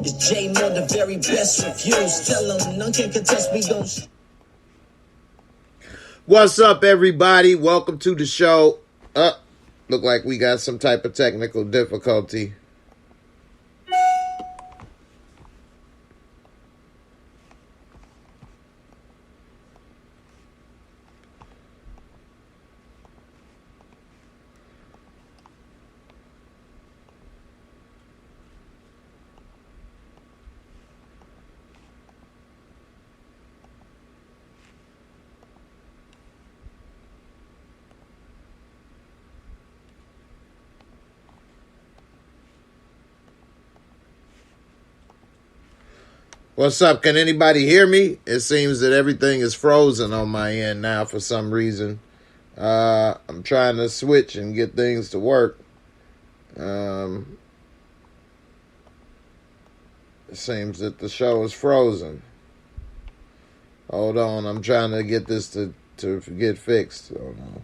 It's JAYMOORE, the very best reviews. Tell them none can contest me, don't. What's up, everybody? Welcome to the show. Look like we got some type of technical difficulty. What's up? Can anybody hear me? It seems that everything is frozen on my end now for some reason. I'm trying to switch and get things to work. It seems that the show is frozen. Hold on, I'm trying to get this to get fixed. Hold on.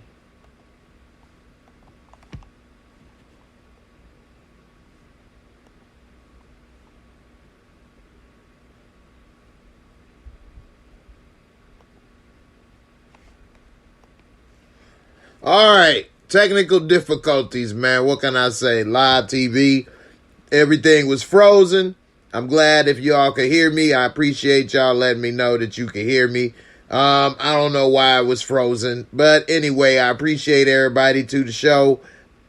All right, technical difficulties, man. What can I say? Live TV, everything was frozen. I'm glad if y'all could hear me. I appreciate y'all letting me know that you can hear me. I don't know why it was frozen, but anyway, I appreciate everybody to the show.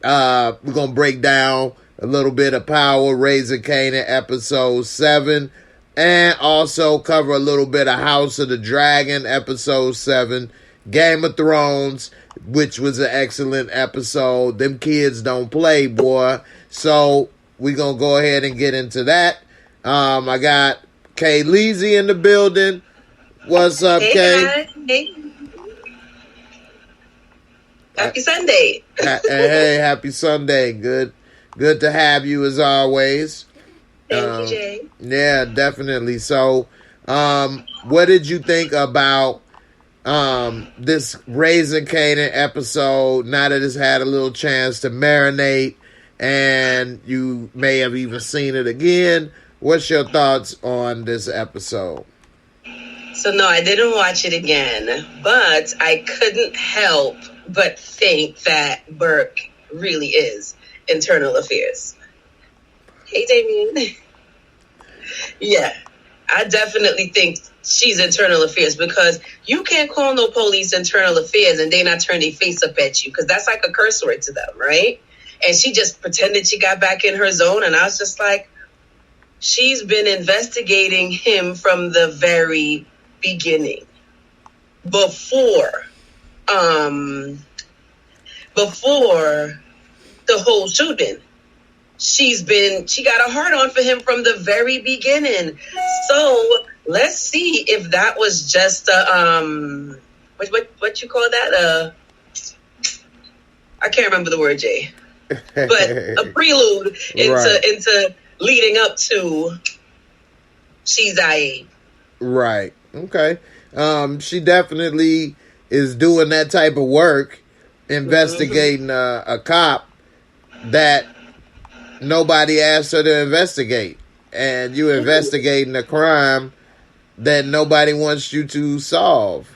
We're gonna break down a little bit of Power, Raising Kanan, episode 7, and also cover a little bit of House of the Dragon, episode 7, Game of Thrones, which was an excellent episode. Them kids don't play, boy. So we're going to go ahead and get into that. I got Kay Leezy in the building. What's up, hey, Kay? Guys. Hey. Happy Sunday. Hey, happy Sunday. Good to have you as always. Thank you, Jay. Yeah, definitely. So, what did you think about this Raising Kanan episode, now that it's had a little chance to marinate and you may have even seen it again? What's your thoughts on this episode? So, no, I didn't watch it again, but I couldn't help but think that Burke really is internal affairs. Hey, Damien. Yeah, I definitely think she's internal affairs, because you can't call no police internal affairs and they not turn their face up at you, because that's like a curse word to them, right? And she just pretended she got back in her zone, and I was just like, she's been investigating him from the very beginning, before the whole shooting. She got a hard on for him from the very beginning. So let's see if that was just what you call that? I can't remember the word, Jay. But a prelude into leading up to she's IA. Right. Okay. She definitely is doing that type of work, investigating a cop that nobody asked her to investigate, and you investigating a crime that nobody wants you to solve.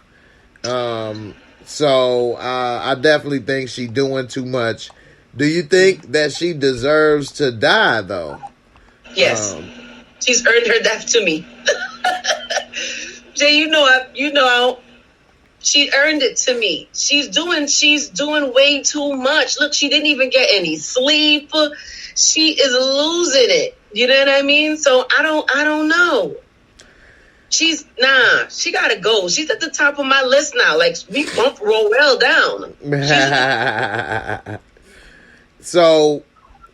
So I definitely think she's doing too much. Do you think that she deserves to die, though? Yes, she's earned her death to me. Jay, you know, she earned it to me. She's doing way too much. Look, she didn't even get any sleep. She is losing it. You know what I mean? So I don't know. She gotta go. She's at the top of my list now. Like, we bump Roel down. So,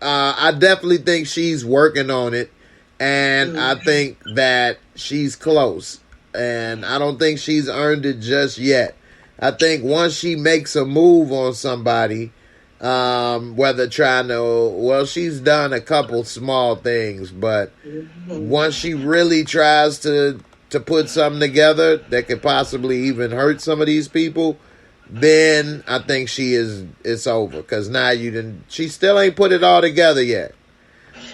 I definitely think she's working on it, and I think that she's close, and I don't think she's earned it just yet. I think once she makes a move on somebody, whether she's done a couple small things, but once she really tries to put something together that could possibly even hurt some of these people, then I think it's over. Because now she still ain't put it all together yet.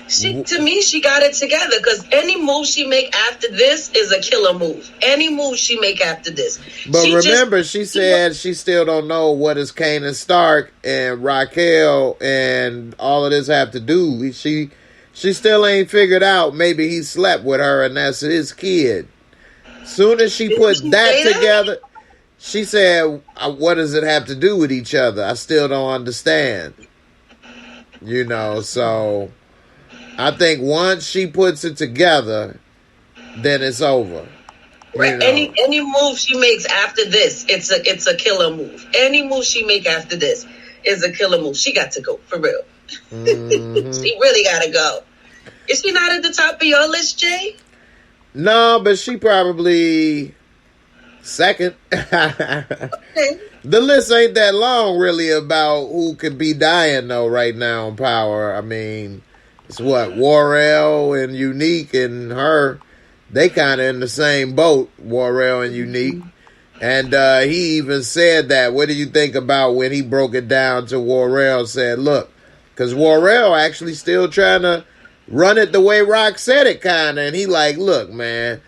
To me, she got it together, because any move she make after this is a killer move. Any move she make after this. But remember, she said she still don't know what is Kanan Stark and Raquel and all of this have to do. She still ain't figured out maybe he slept with her and that's his kid. Soon as she put that together, she said, what does it have to do with each other? I still don't understand. You know, so I think once she puts it together, then it's over. Right. You know? Any move she makes after this, it's a killer move. Any move she make after this is a killer move. She got to go, for real. Mm-hmm. She really got to go. Is she not at the top of your list, Jay? No, but she probably second. Okay. The list ain't that long, really, about who could be dying, though, right now in Power. I mean, it's what, Warrell and Unique and her, they kind of in the same boat, Warrell and Unique. And he even said that. What do you think about when he broke it down to Warrell, said, look, because Warrell actually still trying to run it the way Rock said it, kind of. And he like, look, man,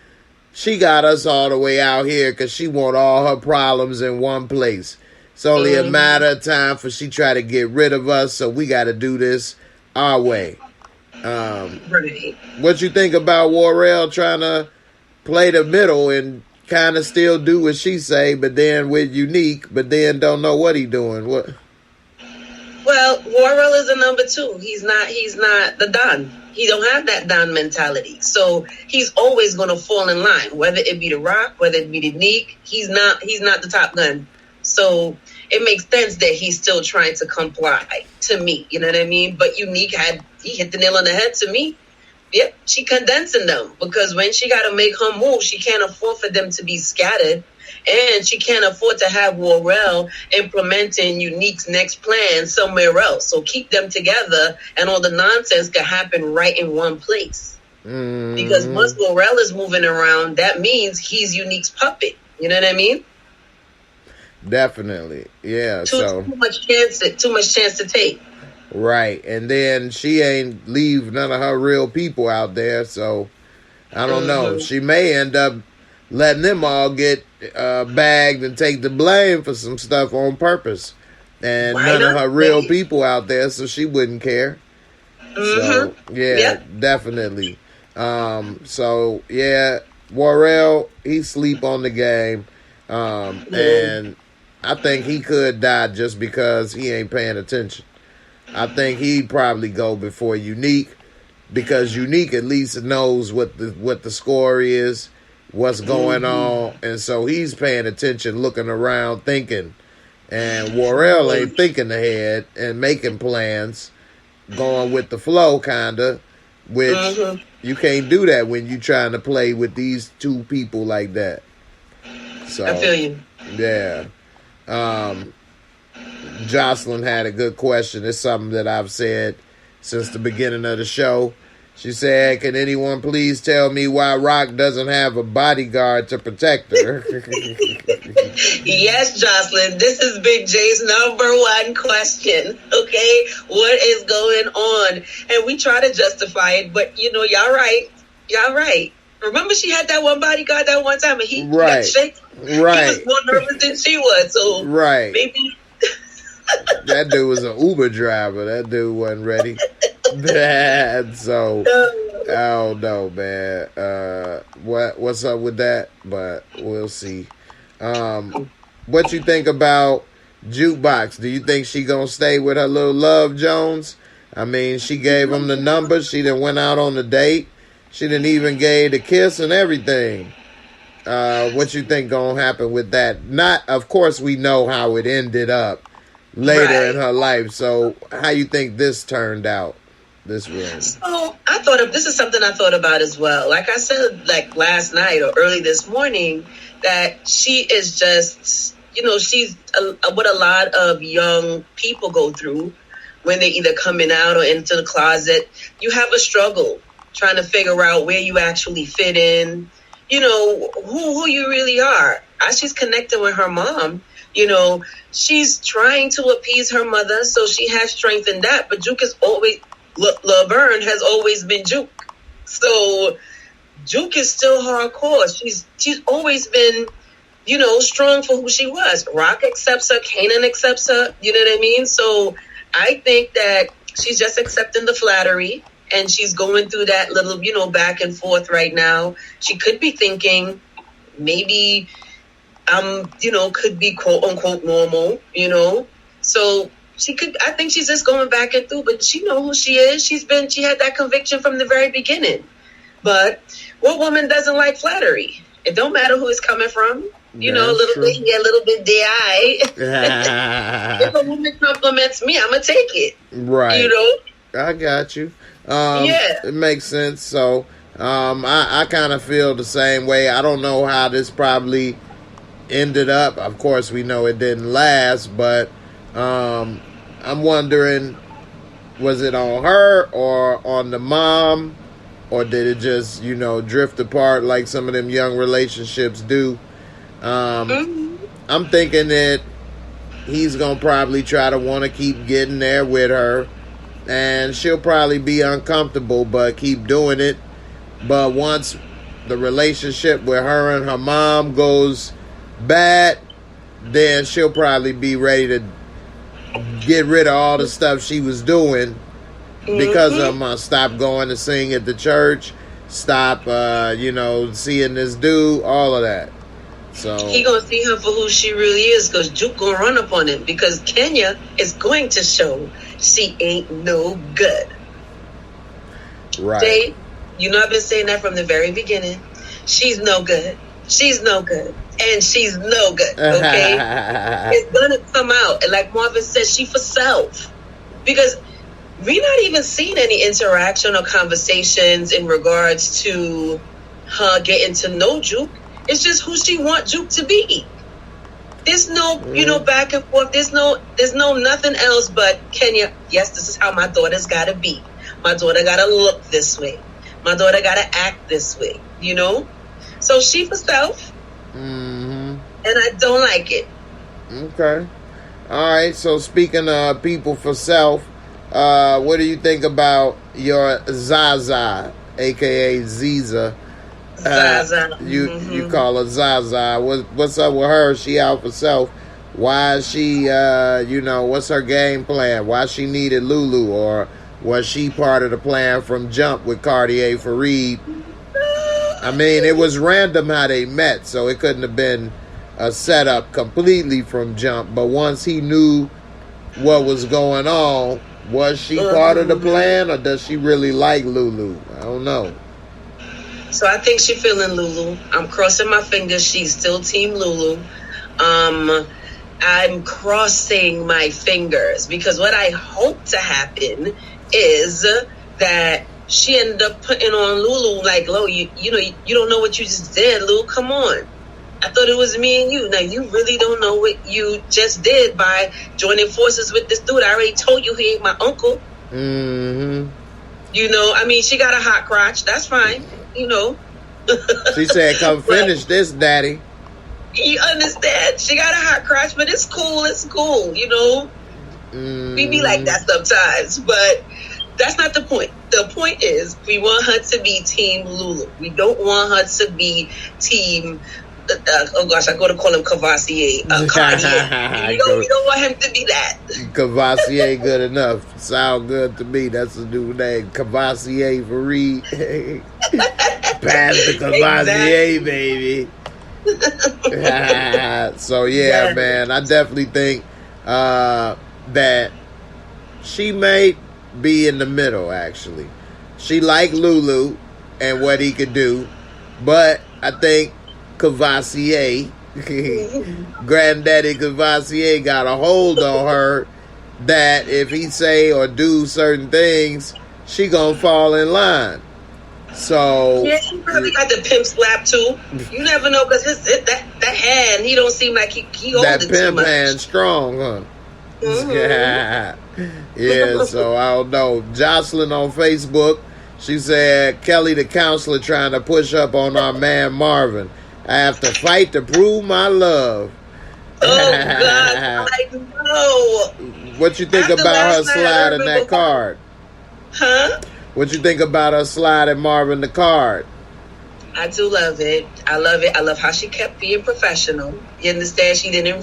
she got us all the way out here because she want all her problems in one place. It's only a matter of time for she try to get rid of us, so we got to do this our way. What you think about Warrell trying to play the middle and kind of still do what she say, but then with Unique, but then don't know what he doing? What? Well, Warrell is a number 2. He's not the Don. He don't have that Don mentality. So he's always going to fall in line, whether it be the Rock, whether it be the Unique. He's not the top gun. So it makes sense that he's still trying to comply, to me. You know what I mean? But Unique he hit the nail on the head to me. Yep, she condensing them, because when she got to make her move, she can't afford for them to be scattered. And she can't afford to have Warrell implementing Unique's next plan somewhere else. So keep them together, and all the nonsense can happen right in one place. Mm-hmm. Because once Warrell is moving around, that means he's Unique's puppet. You know what I mean? Definitely, yeah. Too much chance to take. Right, and then she ain't leave none of her real people out there, so I don't know. She may end up letting them all get bagged and take the blame for some stuff on purpose, and none of her real people out there, so she wouldn't care. So yeah, definitely. So yeah, Warrell, he sleep on the game, and I think he could die just because he ain't paying attention. I think he'd probably go before Unique, because Unique at least knows what the score is, what's going on, and so he's paying attention, looking around, thinking. And Warrell ain't thinking ahead and making plans, going with the flow, kinda, which you can't do that when you trying to play with these two people like that. So I feel you. Yeah. Jocelyn had a good question. It's something that I've said since the beginning of the show. She said, can anyone please tell me why Rock doesn't have a bodyguard to protect her? Yes, Jocelyn, this is Big J's number 1 question, okay? What is going on? And we try to justify it, but, y'all right. Y'all right. Remember she had that one bodyguard that one time, and he got shaken? Right. He was more nervous than she was, so maybe... That dude was an Uber driver. That dude wasn't ready. So I don't know, man. What's up with that? But we'll see. What you think about Jukebox? Do you think she gonna stay with her little Love Jones? I mean, she gave him the number. She done went out on the date. She didn't even gave the kiss and everything. What you think gonna happen with that? Not, of course, we know how it ended up later in her life. So how you think this turned out, this room? So this is something I thought about as well. Like I said, like last night or early this morning, that she is just, she's what a lot of young people go through when they either coming out or into the closet. You have a struggle trying to figure out where you actually fit in, who you really are. As she's connecting with her mom, she's trying to appease her mother, so she has strength in that. But Juke is Laverne has always been Juke. So Juke is still hardcore. She's always been, strong for who she was. Rock accepts her. Kanan accepts her. You know what I mean? So I think that she's just accepting the flattery, and she's going through that little, back and forth right now. She could be thinking maybe, could be quote unquote normal, So I think she's just going back and through, but she know who she is. She had that conviction from the very beginning. But what woman doesn't like flattery? It don't matter who it's coming from. A little bit here, a little bit there. If a woman compliments me, I'm going to take it. Right. I got you. It makes sense. So, I kind of feel the same way. I don't know how this probably ended up. Of course, we know it didn't last, but I'm wondering, was it on her or on the mom, or did it just, drift apart like some of them young relationships do? I'm thinking that he's going to probably try to want to keep getting there with her, and she'll probably be uncomfortable, but keep doing it. But once the relationship with her and her mom goes bad, then she'll probably be ready to get rid of all the stuff she was doing because of stop going to sing at the church, stop, seeing this dude, all of that. So he gonna see her for who she really is, because Juke gonna run up on him, because Kenya is going to show she ain't no good. Right. Jay, I've been saying that from the very beginning. She's no good. She's no good. And she's no good, okay? It's gonna come out. And like Marvin said, she for self. Because we're not even seeing any interaction or conversations in regards to her getting to know Juke. It's just who she wants Juke to be. There's no, back and forth. There's no nothing else but Kenya. Yes, this is how my daughter's gotta be. My daughter gotta look this way. My daughter gotta act this way, So she for self. And I don't like it. Okay. All right. So speaking of people for self, what do you think about your Zaza, aka Ziza? Zaza. You call her Zaza. What's up with her? She out for self. Why is she? What's her game plan? Why she needed Lulu, or was she part of the plan from jump with Cartier Fareed? I mean, it was random how they met, so it couldn't have been a setup completely from jump. But once he knew what was going on, was she part of the plan, or does she really like Lulu? I don't know. So I think she's feeling Lulu. I'm crossing my fingers. She's still Team Lulu. I'm crossing my fingers, because what I hope to happen is that she ended up putting on Lulu like, Lo, you don't know what you just did, Lulu. Come on. I thought it was me and you. Now, you really don't know what you just did by joining forces with this dude. I already told you he ain't my uncle. She got a hot crotch. That's fine. She said, come finish this, daddy. You understand? She got a hot crotch, but it's cool. It's cool, We be like that sometimes, but that's not the point. The point is, we want her to be Team Lulu. We don't want her to be Team... I go to call him Cavassier. Cartier. We don't want him to be that. Cavassier, good enough. Sound good to me. That's a new name. Cavassier Fareed. Pass the Cavassier, baby. So, yeah, man. I definitely think that she may be in the middle, actually. She liked Lulu and what he could do. But I think Cavassier, Granddaddy Cavassier, got a hold on her that if he say or do certain things, she gonna fall in line. So yeah, he probably got the pimp slap too. You never know, because that hand, he don't seem like he holds it too much. That pimp hand strong, huh? Yeah. So I don't know. Jocelyn on Facebook, she said Kelly the counselor trying to push up on our man Marvin. I have to fight to prove my love. Oh, God. I know. What you think about her sliding that card? Huh? What you think about her sliding Marvin the card? I do love it. I love it. I love how she kept being professional. You understand? She didn't,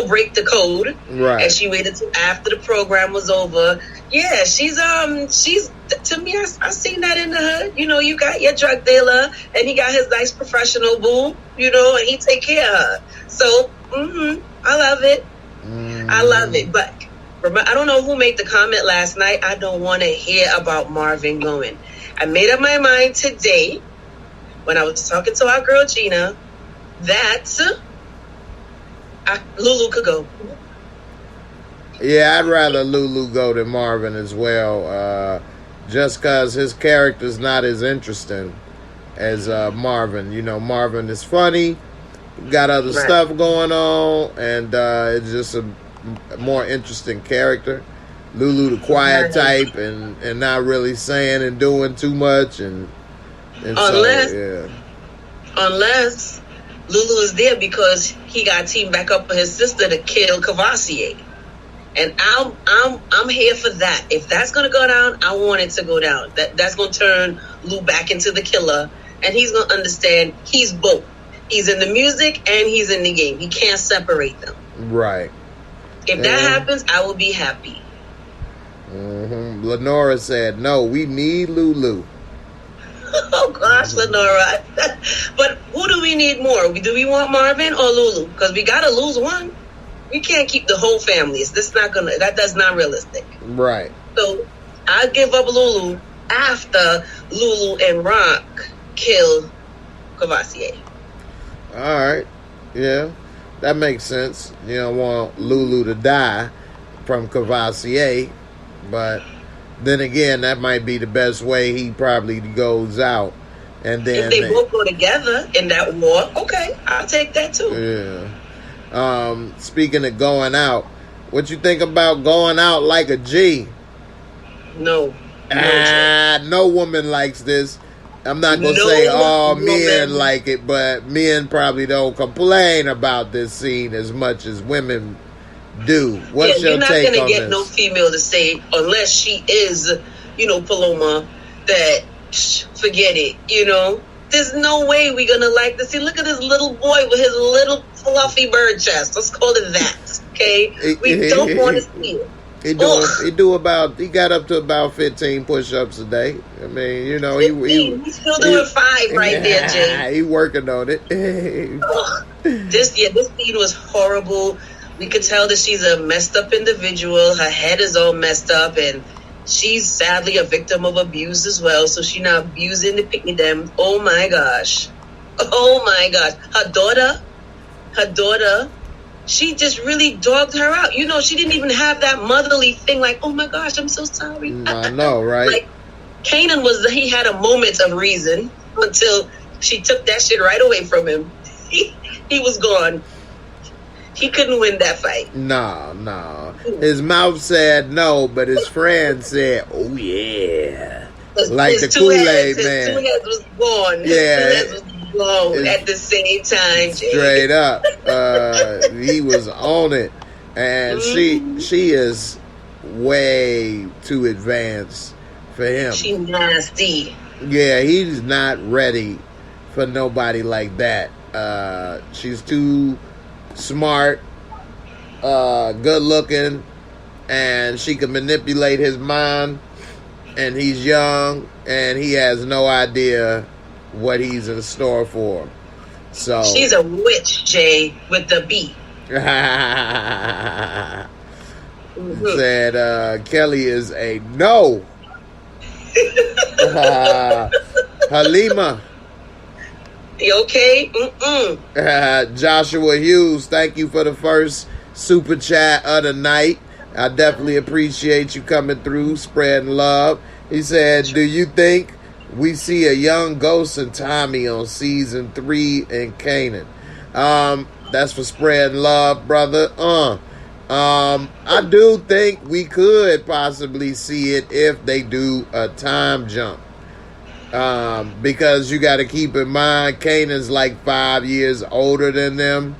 break the code. Right. And she waited till after the program was over. Yeah, she's to me, I seen that in the hood. You got your drug dealer and he got his nice professional boo, and he take care of her. So, I love it. I love it. But I don't know who made the comment last night. I don't want to hear about Marvin going. I made up my mind today when I was talking to our girl Gina that Lulu could go. Yeah, I'd rather Lulu go than Marvin as well. Just because his character's not as interesting as Marvin. Marvin is funny, got other stuff going on, and it's just a more interesting character. Lulu the quiet type and not really saying and doing too much and unless unless Lulu is there because he got teamed back up for his sister to kill Cavassier. And I'm here for that. If that's gonna go down, I want it to go down. That's gonna turn Lou back into the killer, and he's gonna understand he's both. He's in the music and he's in the game. He can't separate them. Right. If that happens, I will be happy. Lenora said, "No, we need Lulu." Oh gosh, Lenora. But who do we need more? Do we want Marvin or Lulu? Because we gotta lose one. We can't keep the whole family. That's not realistic. Right. So I give up Lulu after Lulu and Rock kill Cavassier. All right. Yeah, that makes sense. You don't want Lulu to die from Cavassier, but then again, that might be the best way he probably goes out. And then if they both go together in that war, okay, I'll take that too. Yeah. Speaking of going out, what you think about going out like a G? No. No woman likes this. I'm not going to say all men like it, but men probably don't complain about this scene as much as women do. What's your take on this? You're not going to get no female to say, unless she is, Paloma, that forget it, There's no way we're going to like this. See, look at this little boy with his little fluffy bird chest. Let's call it that, okay? We don't want to see it. He got up to about 15 push-ups a day. I mean, he's still doing 5 right there, Jay. He working on it. This scene was horrible. We could tell that she's a messed up individual. Her head is all messed up, and she's sadly a victim of abuse as well. So she's not abusing the picnic them. Oh my gosh. Her daughter, she just really dogged her out. She didn't even have that motherly thing like, oh my gosh, I'm so sorry. I know, right? Like, Kanan he had a moment of reason until she took that shit right away from him. He was gone. He couldn't win that fight. No. His mouth said no, but his friend said, oh yeah. Like the Kool-Aid man. His 2 heads was gone. Yeah. His 2 heads was blown at the same time. Straight up. He was on it. And she is way too advanced for him. She nasty. Yeah, he's not ready for nobody like that. She's too smart, good looking, and she can manipulate his mind, and he's young and he has no idea what he's in store for. So she's a witch, Jay, with the B. Said Kelly is a no. Halima. You okay? Joshua Hughes, thank you for the first super chat of the night. I definitely appreciate you coming through, spreading love. He said, do you think we see a young Ghost and Tommy on season 3 in Kanan? That's for spreading love, brother. I do think we could possibly see it if they do a time jump. Because you got to keep in mind, Kanan's like 5 years older than them.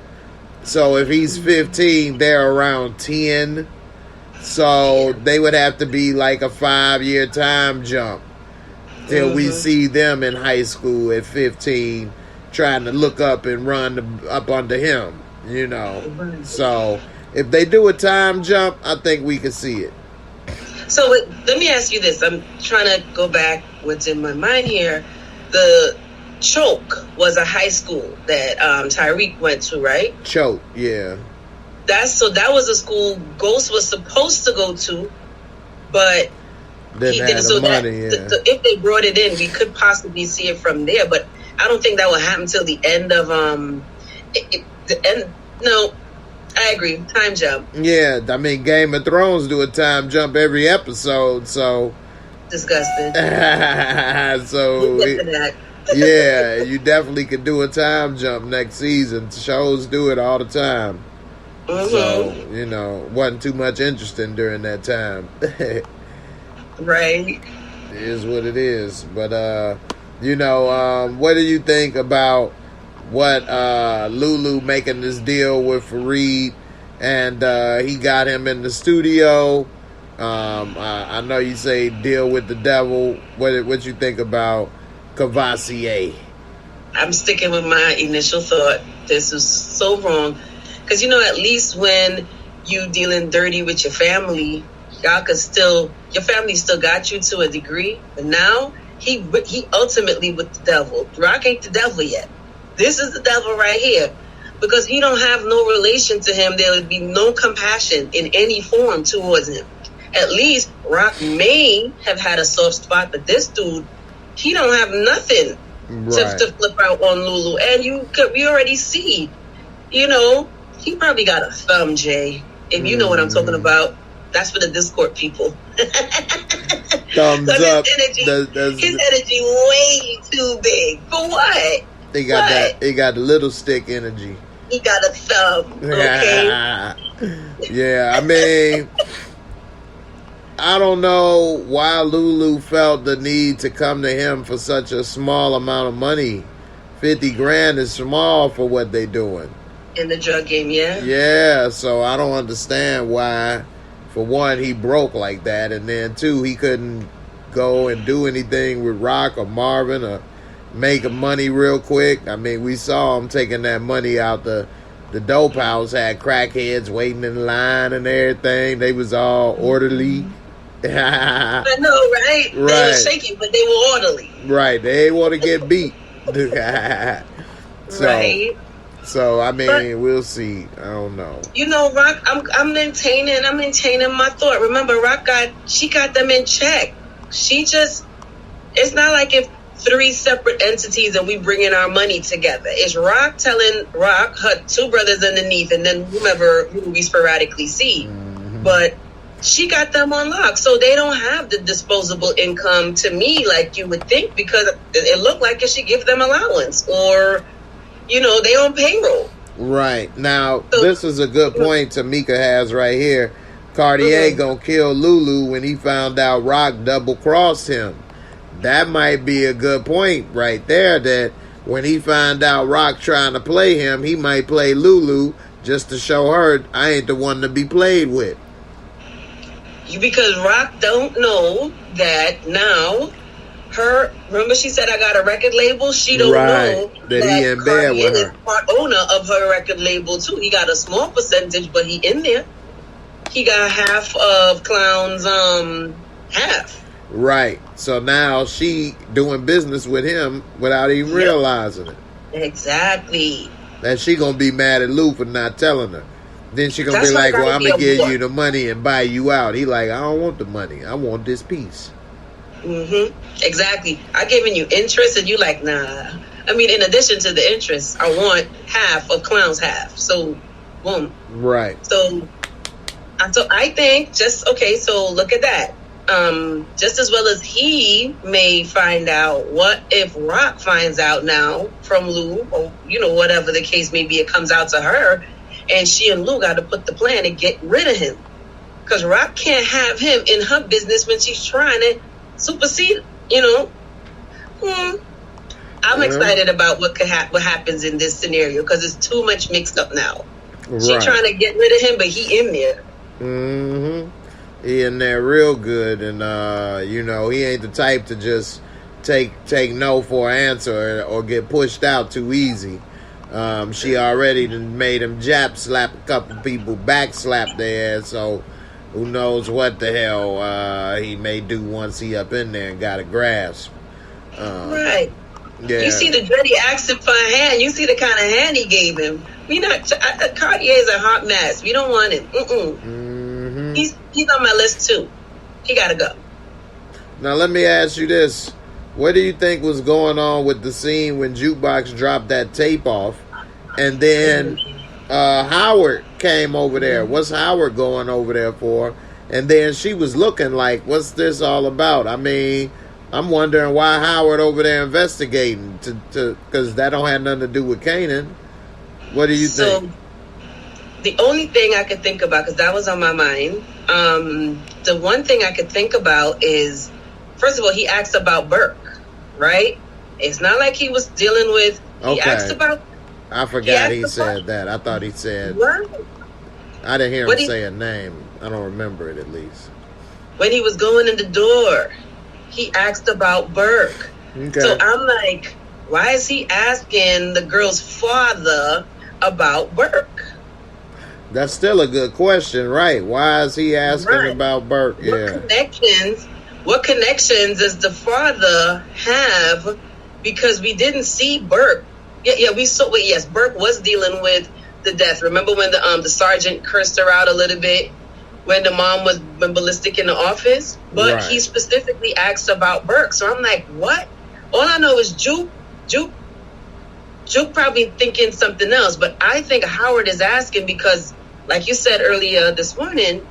So if he's 15, they're around 10. So they would have to be like a 5-year time jump till we see them in high school at 15 trying to look up and run up under him, you know. So if they do a time jump, I think we can see it. So let me ask you this. I'm trying to go back what's in my mind here. The Choke was a high school that Tyreek went to, right? Choke, yeah. That was a school Ghost was supposed to go to, but Didn't have the money, if they brought it in, we could possibly see it from there. But I don't think that will happen till the end of the end. No, I agree. Time jump. Yeah, I mean Game of Thrones do a time jump every episode, so disgusting. So yeah, you definitely could do a time jump next season. Shows do it all the time. So, you know, wasn't too much interesting during that time. Right. It is what it is. But, you know, what do you think about what Lulu making this deal with Fareed? And he got him in the studio. I know you say deal with the devil. What you think about Cavassier? I'm sticking with my initial thought. This is so wrong. Because, you know, at least when you dealing dirty with your family, your family still got you to a degree. But now he ultimately with the devil. Rock ain't the devil yet. This is the devil right here. Because he don't have no relation to him. There would be no compassion in any form towards him. At least Rock may have had a soft spot, but this dude, he don't have nothing to flip out on Lulu. And we already see, you know, he probably got a thumb, Jay. If you know what I'm talking about, that's for the Discord people. Thumbs up. His energy way too big. For what? He got the little stick energy. He got a thumb. Okay. Yeah, I mean, I don't know why Lulu felt the need to come to him for such a small amount of money. 50 grand is small for what they doing. In the drug game, yeah? Yeah, so I don't understand why, for one, he broke like that, and then two, he couldn't go and do anything with Rock or Marvin or make money real quick. I mean, we saw him taking that money out the dope house, had crackheads waiting in line and everything. They was all orderly. I know, right? They were shaky, but they were orderly. Right, they ain't want to get beat. Right. So I mean, we'll see. I don't know. You know, Rock, I'm maintaining my thought. Remember, she got them in check. It's not like if 3 separate entities and we bringing our money together. It's Rock telling her 2 brothers underneath, and then whomever we sporadically see. Mm-hmm. But she got them on lock, so they don't have the disposable income to me like you would think, because it looked like it should give them allowance, or you know, they on payroll. Right. Now, this is a good point Tamika has right here. Cartier gonna kill Lulu when he found out Rock double-crossed him. That might be a good point right there, that when he find out Rock trying to play him, he might play Lulu just to show her I ain't the one to be played with. Because Rock don't know that now remember she said I got a record label? She don't know that he in bed with her. Is part owner of her record label too. He got a small percentage, but he in there. He got half of Clown's half. Right. So now she doing business with him without even realizing it. Exactly. And she gonna be mad at Lou for not telling her. Then she gonna be like, well, I'm gonna give you the money and buy you out. He like, I don't want the money. I want this piece. Mm-hmm. Exactly. I giving you interest and you like, nah. I mean, in addition to the interest, I want half of Clown's half. So, boom. Right. So I think so look at that. Just as well as he may find out, what if Rock finds out now from Lou, or, you know, whatever the case may be, it comes out to her, and she and Lou got to put the plan to get rid of him. Because Rock can't have him in her business when she's trying to supersede, you know. I'm excited about what happens in this scenario, because it's too much mixed up now. Right. She trying to get rid of him, but he in there. Mm-hmm. He in there real good, and you know, he ain't the type to just take no for an answer or get pushed out too easy. She already made him jab slap a couple people, back slap their ass, so who knows what the hell he may do once he up in there and got a grasp. Right. Yeah. You see the Dreddy asked him for a hand. You see the kind of hand he gave him. We not Cartier is a hot mess. We don't want him. Mm-hmm. He's on my list too. He gotta go. Now let me ask you this. What do you think was going on with the scene when Jukebox dropped that tape off and then Howard came over there? What's Howard going over there for? And then she was looking like, what's this all about? I mean, I'm wondering why Howard over there investigating because that don't have nothing to do with Kanan. What do you think? The only thing I could think about, because that was on my mind, the one thing I could think about is, first of all, he asked about Burke, right? It's not like he was dealing with, he asked about... I forgot he said that. I thought he said... What? I didn't hear him say a name. I don't remember it, at least. When he was going in the door, he asked about Burke. Okay. So I'm like, why is he asking the girl's father about Burke? That's still a good question, right? Why is he asking about Burke? Yeah. What connections does the father have? Because we didn't see Burke. Yeah, we saw. Yes, Burke was dealing with the death. Remember when the sergeant cursed her out a little bit when the mom was ballistic in the office? But he specifically asked about Burke. So I'm like, what? All I know is Juke probably thinking something else. But I think Howard is asking because, like you said earlier this morning,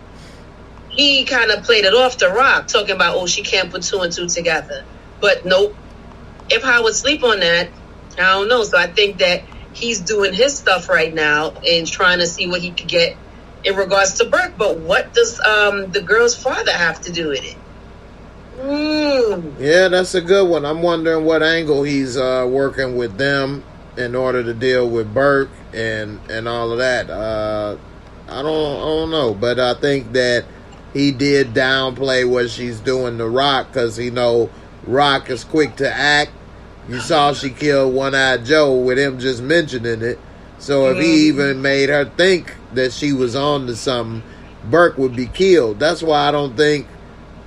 he kind of played it off to Rock, talking about, oh, she can't put two and two together. But nope. If Howard sleep on that, I don't know. So I think that he's doing his stuff right now and trying to see what he could get in regards to Burke. But what does the girl's father have to do with it? Yeah, that's a good one. I'm wondering what angle he's working with them in order to deal with Burke and all of that. I don't know, but I think that he did downplay what she's doing to Rock because he know Rock is quick to act. You saw she killed One-Eyed Joe with him just mentioning it. So if he even made her think that she was on to something, Burke would be killed. That's why I don't think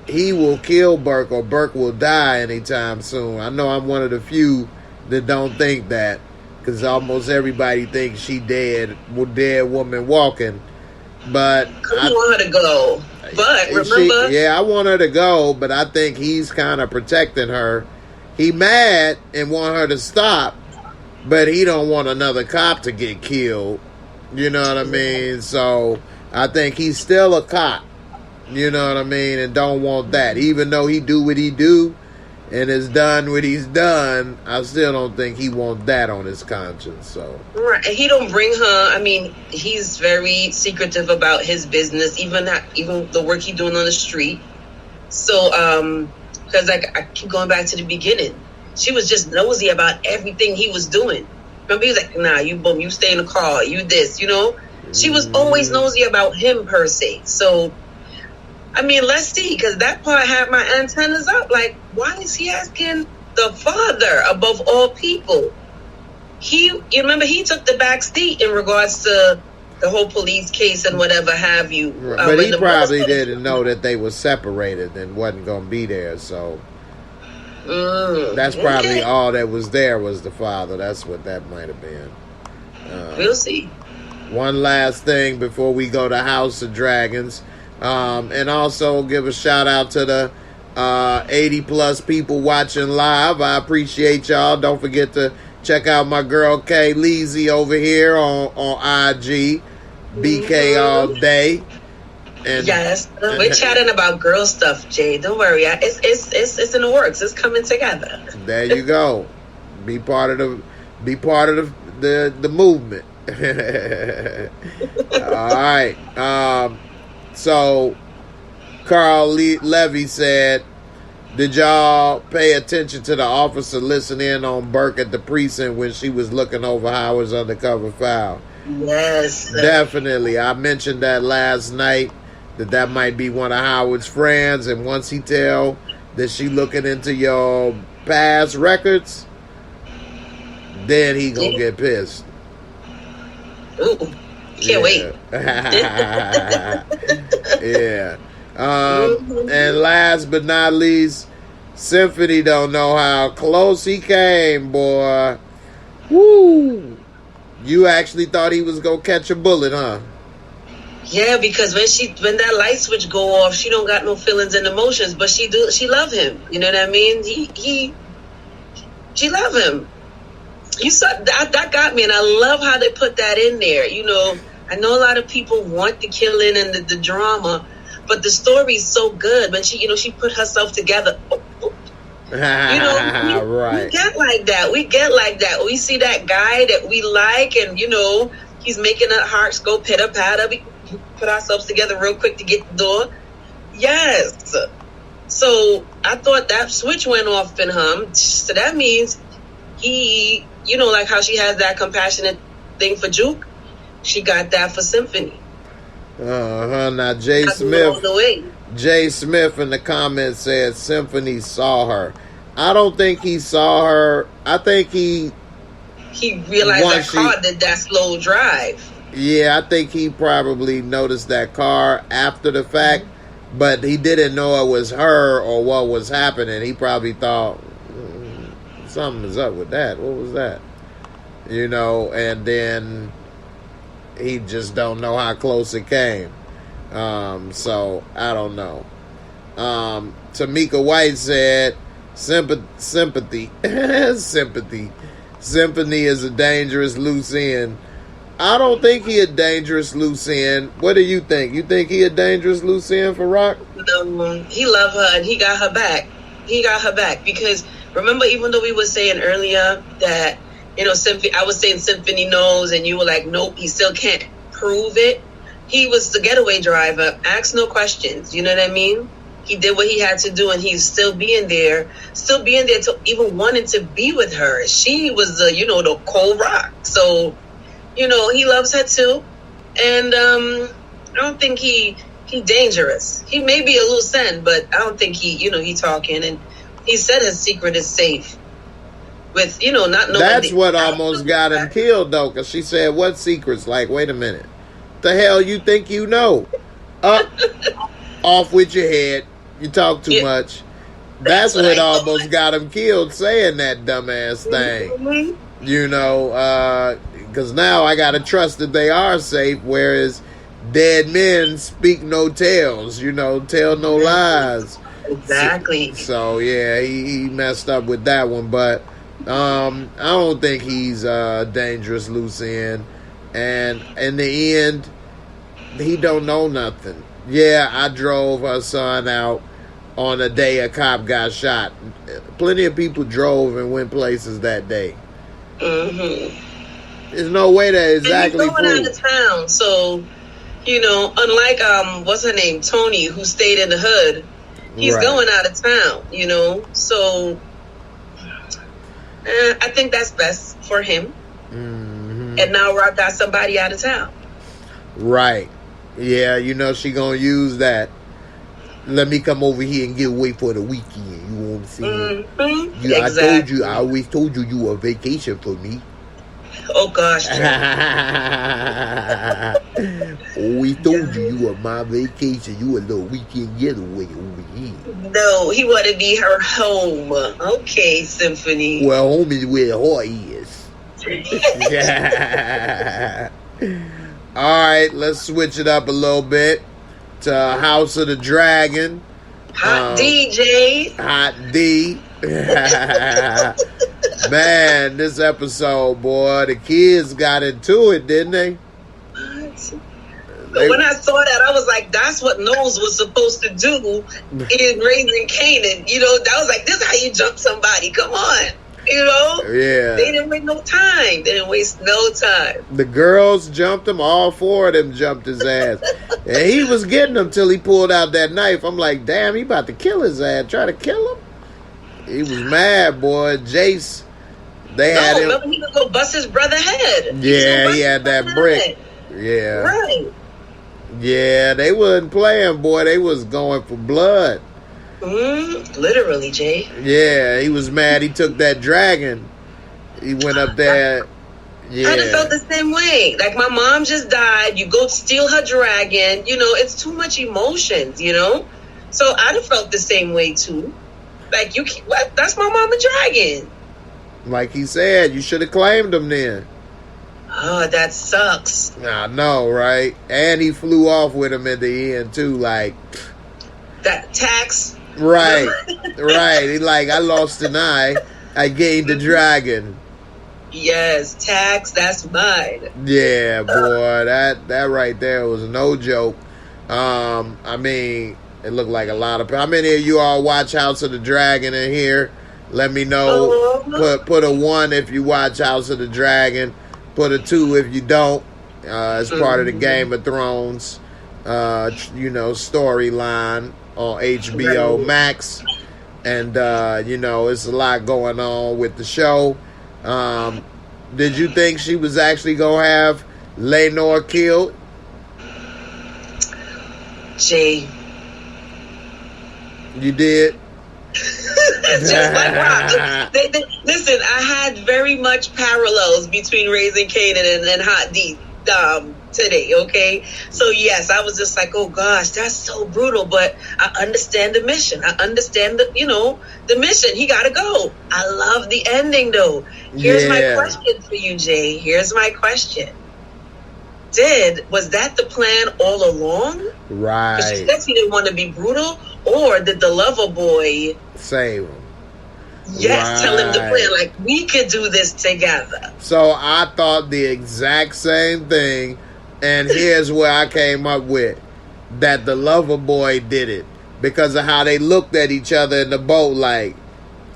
he will kill Burke or Burke will die anytime soon. I know I'm one of the few that don't think that because almost everybody thinks she dead woman walking. But I want her to go. But remember... I want her to go, but I think he's kind of protecting her. He mad and want her to stop, but he don't want another cop to get killed. You know what I mean? So I think he's still a cop. You know what I mean? And don't want that. Even though he do what he do and has done what he's done, I still don't think he want that on his conscience. So right, and he don't bring her. I mean, he's very secretive about his business, even the work he's doing on the street. So, because I keep going back to the beginning, she was just nosy about everything he was doing. Remember, he was like, "Nah, you stay in the car, you this," you know. She was always nosy about him per se. So, I mean, let's see, because that part had my antennas up. Like, why is he asking the father above all people? You remember, he took the back seat in regards to the whole police case and whatever have you. But he probably didn't know that they were separated and wasn't going to be there. So that's probably all that was there was the father. That's what that might have been. We'll see. One last thing before we go to House of Dragons. And also give a shout out to the 80 plus people watching live. I appreciate y'all. Don't forget to check out my girl Kay Leezy over here on IG. BK all day. And, yes, we're chatting about girl stuff, Jay. Don't worry, it's in the works. It's coming together. There you go. Be part of the movement. All right. So Carl Levy said, did y'all pay attention to the officer listening in on Burke at the precinct when she was looking over Howard's undercover file? Yes. Definitely. I mentioned that last night. that might be one of Howard's friends, and once he tell that she looking into your past records, then he gonna get pissed. Ooh, can't wait. Yeah. And last but not least, Symphony don't know how close he came, boy. Woo! You actually thought he was gonna catch a bullet, huh? Yeah, because when that light switch go off, she don't got no feelings and emotions, but she love him. You know what I mean? She love him. You saw that got me, and I love how they put that in there. You know, I know a lot of people want the killing and the drama, but the story's so good when she put herself together. You know, right. we get like that. We see that guy that we like, and he's making our hearts go pitter patter. We put ourselves together real quick to get the door. Yes. So I thought that switch went off in him. So that means he, like how she has that compassionate thing for Juke, she got that for Symphony. Now Jay Smith in the comments said Symphony saw her. I don't think he saw her. I think he realized that car did that slow drive. Yeah, I think he probably noticed that car after the fact, but he didn't know it was her or what was happening. He probably thought something is up with that. What was that? And then he just don't know how close it came. So I don't know. Tamika White said sympathy. Symphony is a dangerous loose end. I don't think he a dangerous loose end. What do you think? You think he a dangerous loose end for Rock? He loved her and he got her back. Because remember, even though we were saying earlier that Symphony, I was saying Symphony knows, and you were like, nope, he still can't prove it. He was the getaway driver, asked no questions. You know what I mean? He did what he had to do, and he's still being there to even wanting to be with her. She was the cold rock. So, he loves her too. And I don't think he dangerous. He may be a loose end, but I don't think he talking. And he said his secret is safe. With, not knowing. That's what almost got him killed, though, because she said, what secrets? Like, wait a minute. The hell you think you know? Off with your head. You talk too much. That's what almost got him killed, saying that dumbass thing. Because now I got to trust that they are safe, whereas dead men speak no tales, tell no lies. Exactly. So yeah, he messed up with that one, but I don't think he's dangerous loose end. And in the end, he don't know nothing. Yeah, I drove her son out on a day a cop got shot. Plenty of people drove and went places that day. Mm-hmm. There's no way to exactly prove. And he's going out of town, so unlike what's her name, Tony, who stayed in the hood, he's going out of town. So I think that's best for him. Mm-hmm. And now Rock got somebody out of town. Right. Yeah, she gonna use that. Let me come over here and get away for the weekend. You know what I'm saying? Mm-hmm. Exactly. I always told you were a vacation for me. Oh gosh. Always told you were my vacation. You were a little weekend getaway over here. No, he want to be her home. Okay, Symphony. Well, home is where the heart is. All right, let's switch it up a little bit to House of the Dragon. Hot DJ. Hot D. Man, this episode, boy, the kids got into it, didn't they? But when I saw that, I was like, that's what Knowles was supposed to do in Raising Kanan. That was like, this is how you jump somebody. Come on. Yeah. They didn't waste no time. They didn't waste no time. The girls jumped him. All four of them jumped his ass. And he was getting them till he pulled out that knife. I'm like, damn, he about to kill his ass. Try to kill him? He was mad, boy. Jace, had him. Remember he was going to bust his brother's head. Yeah, he had that brick. Yeah. Right. Yeah, they wasn't playing, boy. They was going for blood. Literally, Jay. Yeah, he was mad. He took that dragon. He went up there. Yeah. I'd have felt the same way. Like, my mom just died. You go steal her dragon. You know, it's too much emotions, you know? So I'd have felt the same way, too. Like, what? That's my mama dragon. Like he said, you should have claimed him then. Oh, that sucks. I know, right? And he flew off with him at the end, too. Like, that tax. Right. Right. He like, I lost an eye. I gained the dragon. Yes, tax, that's mine. Yeah, boy, that right there was no joke. I mean, it looked like a lot of people. How many of you all watch House of the Dragon in here? Let me know. Put a 1 if you watch House of the Dragon. Put a 2 if you don't. It's part of the Game of Thrones, storyline on HBO Max. And, it's a lot going on with the show. Did you think she was actually going to have Lenore killed? Jay. You did? Just like Rob. Listen, I had very much parallels between Raising Kanan and Hot D today, okay? So, yes, I was just like, oh, gosh, that's so brutal, but I understand the mission. I understand the mission. He got to go. I love the ending, though. Here's my question for you, Jay. Here's my question. Was that the plan all along? Right. Because she said she didn't want to be brutal, or did the lover boy save him? Yes, tell him the plan. Like, we could do this together. So I thought the exact same thing, and here's where I came up with that the lover boy did it because of how they looked at each other in the boat. Like,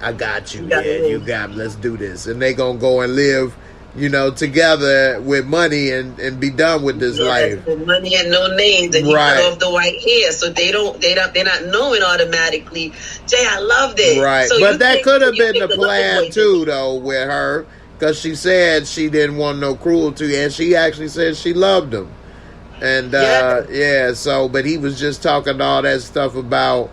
I got you, you got me. Let's do this, and they gonna go and live, together with money and be done with this life. With money and no names, and you cut off the white hair, so they're not knowing automatically. Jay, I loved it. Right, so but that could have been the plan too, though, with her, because she said she didn't want no cruelty, and she actually said she loved him, and but he was just talking all that stuff about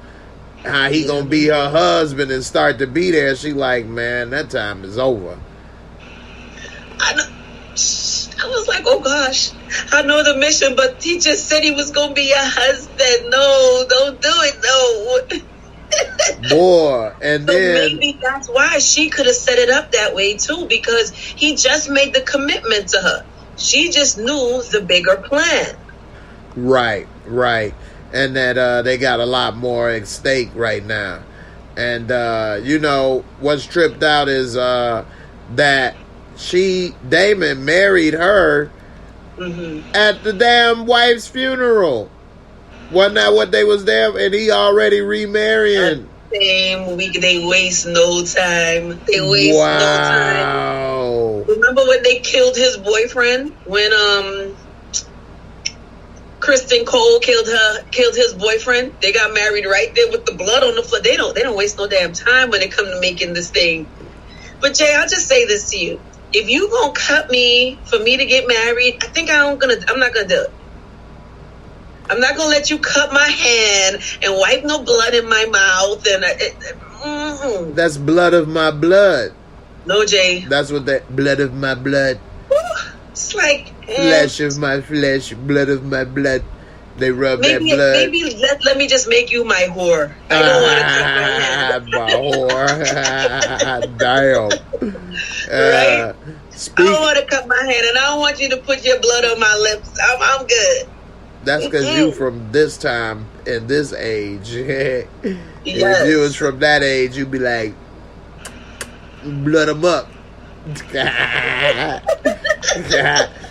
how he gonna be her husband and start to be there. She like, man, that time is over. I was like, oh gosh, I know the mission, but he just said he was going to be your husband. No, don't do it, no. Boy, and so then maybe that's why she could have set it up that way too, because he just made the commitment to her. She just knew the bigger plan. Right. And that they got a lot more at stake right now. And, what's tripped out is that Damon married her at the damn wife's funeral. Wasn't that what they was there? And he already remarrying. Same week, they waste no time. No time. Remember when they killed his boyfriend? When Kristen Cole killed his boyfriend? They got married right there with the blood on the floor. They don't waste no damn time when it comes to making this thing. But Jay, I'll just say this to you. If you gonna cut me for me to get married, I think I'm not gonna do it. I'm not gonna let you cut my hand and wipe no blood in my mouth. And that's blood of my blood. No, Jay. That's what that blood of my blood. It's like flesh of my flesh, blood of my blood. They rub that blood. Maybe let me just make you my whore. I don't want to cut my hand. My whore. Damn. Right? I don't want to cut my hand, and I don't want you to put your blood on my lips. I'm good. That's because you from this time and this age. Yes. If you was from that age, you'd be like, blood them up.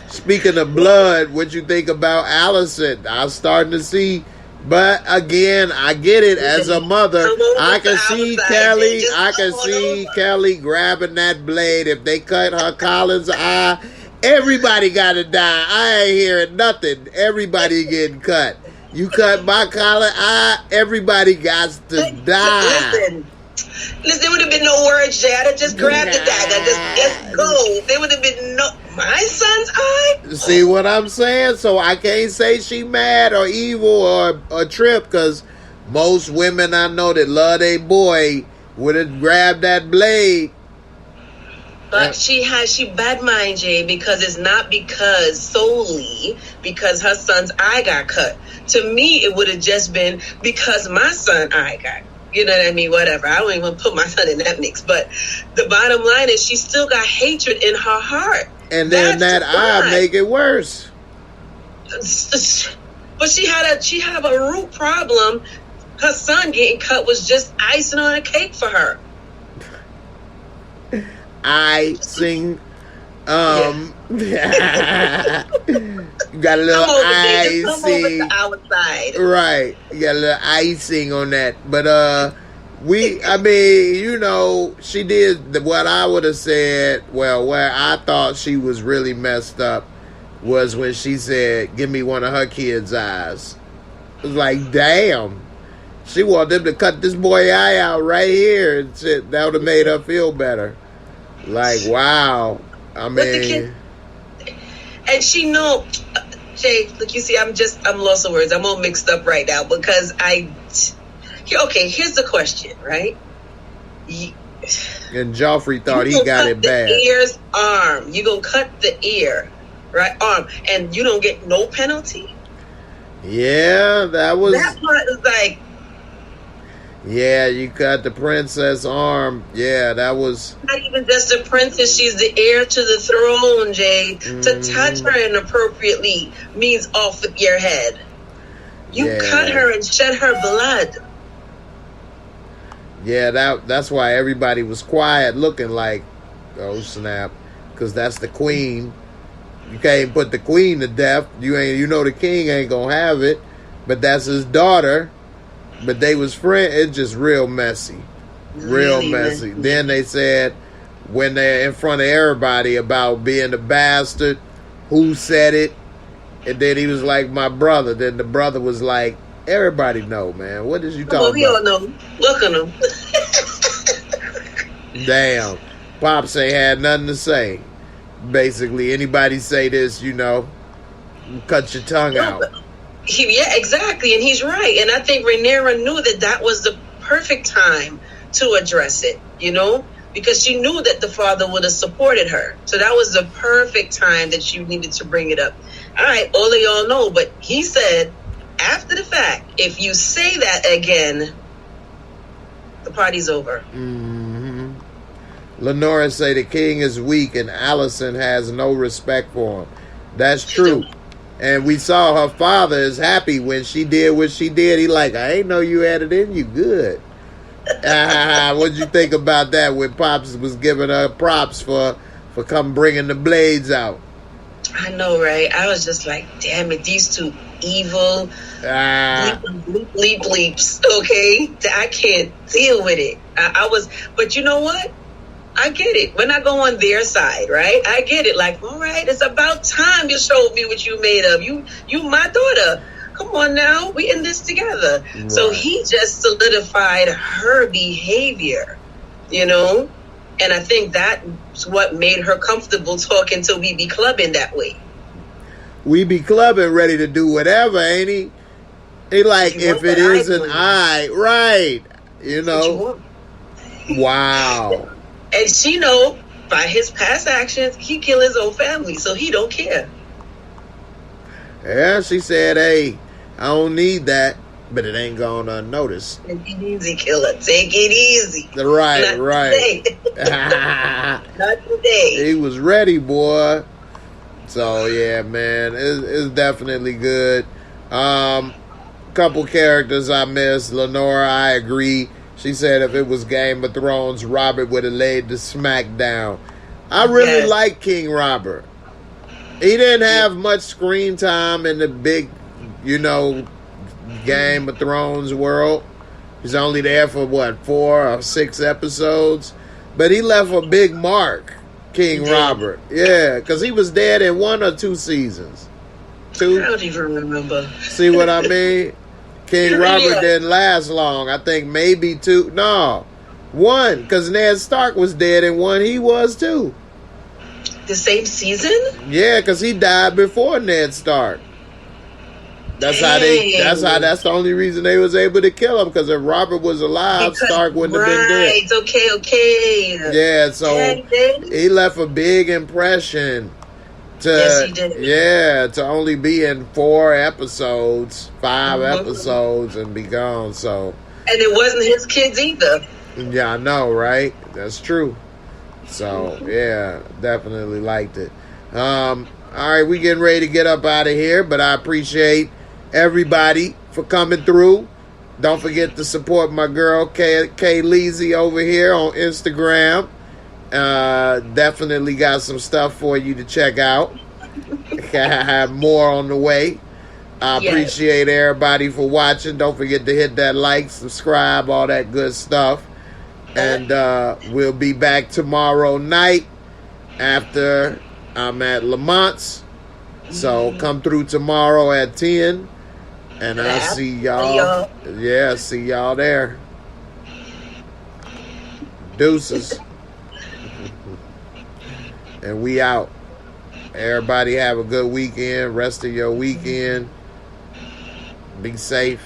Speaking of blood, what you think about Allison? I'm starting to see, but again, I get it as a mother. I can see Kelly. I can see Kelly grabbing that blade. If they cut her Collins' eye, everybody gotta die. I ain't hearing nothing. Everybody getting cut. You cut my collar eye, everybody got to die. Listen, there would have been no words, Jay. I'd have just grabbed the dagger. Just go. There would have been no... My son's eye? See what I'm saying? So I can't say she mad or evil or a trip, because most women I know that love their boy would have grabbed that blade. But she bad mind, Jay, because it's not because solely because her son's eye got cut. To me, it would have just been because my son eye got, you know what I mean? Whatever. I don't even put my son in that mix. But the bottom line is she still got hatred in her heart. And then that eye make it worse. But she had a root problem. Her son getting cut was just icing on a cake for her. Icing. Got a little icing. Outside. Right. You got a little icing on that. But I mean, you know, she did what I would have said. Well, where I thought she was really messed up was when she said, "Give me one of her kids' eyes." It was like, damn. She wanted them to cut this boy eye out right here and shit. That would have made her feel better. Like, wow. I mean, and she know, Jay, look, you see, I'm lost of words. I'm all mixed up right now because okay, here's the question, right? And Joffrey thought he got it bad. The ear's arm. You gonna cut the ear, right? Arm, and you don't get no penalty. Yeah, that part is like. Yeah, you cut the princess arm. Yeah, that was... Not even just a princess. She's the heir to the throne, Jay. To touch her inappropriately means off with your head. You cut her and shed her blood. Yeah, that's why everybody was quiet looking like, oh, snap. Because that's the queen. You can't put the queen to death. You know the king ain't gonna have it. But that's his daughter. But they was friends. It's just real messy. Real really messy. Then they said, when they're in front of everybody about being a bastard, who said it? And then he was like, my brother. Then the brother was like, everybody know, man. What is you talking about? We all know. Look at him. Damn. Pops ain't had nothing to say. Basically, anybody say this, you know, cut your tongue out. Yeah, exactly, and he's right. And I think Rhaenyra knew that was the perfect time to address it, you know, because she knew that the father would have supported her. So that was the perfect time that she needed to bring it up. All right, all of y'all know, but he said, after the fact, if you say that again, the party's over. Mm-hmm. Lenora say the king is weak and Alicent has no respect for him. That's true. And we saw her father is happy when she did what she did. He like, I ain't know you had it in you. Good. What'd you think about that when Pops was giving her props for come bringing the blades out? I know, right? I was just like, damn it, these two evil bleeps, okay? I can't deal with it. I was, but you know what? I get it. When I go on their side, right? I get it. Like, all right, it's about time you showed me what you made of. You my daughter. Come on now. We in this together. Right. So he just solidified her behavior, you know? And I think that's what made her comfortable talking to We Be Clubbing that way. We Be Clubbing ready to do whatever, ain't he? He like, if it is an eye, right. You know? Wow. And she know by his past actions, he kill his own family, so he don't care. Yeah, she said, hey, I don't need that, but it ain't gone unnoticed. Take it easy, killer. Take it easy. Right, Not right. Today. Not today. He was ready, boy. So, yeah, man, it's definitely good. Couple characters I missed. Lenora, I agree. She said if it was Game of Thrones, Robert would have laid the smack down. I really like King Robert. He didn't have much screen time in the big, you know, Game of Thrones world. He's only there for, 4 or 6 episodes. But he left a big mark, King Robert. Yeah, because he was dead in 1 or 2 seasons. 2? I don't even remember. See what I mean? King Robert didn't last long. I think maybe 2. No, 1. Because Ned Stark was dead in 1. He was too. The same season? Yeah, because he died before Ned Stark. That's Dang. That's the only reason they was able to kill him, because if Robert was alive, Stark wouldn't have been dead. Right, okay. Yeah, so he left a big impression Yes, he did. Yeah, to only be in 5 episodes, and be gone, so. And it wasn't his kids either. Yeah, I know, right? That's true. So, yeah, definitely liked it. All right, we getting ready to get up out of here, but I appreciate everybody for coming through. Don't forget to support my girl Kay Leezy over here on Instagram. Definitely got some stuff for you to check out. I have more on the way. I appreciate everybody for watching. Don't forget to hit that like, subscribe, all that good stuff. And we'll be back tomorrow night after I'm at Lamont's. So come through tomorrow at 10. And I'll see y'all. Yeah, see y'all there. Deuces. And we out. Everybody have a good weekend. Rest of your weekend. Be safe.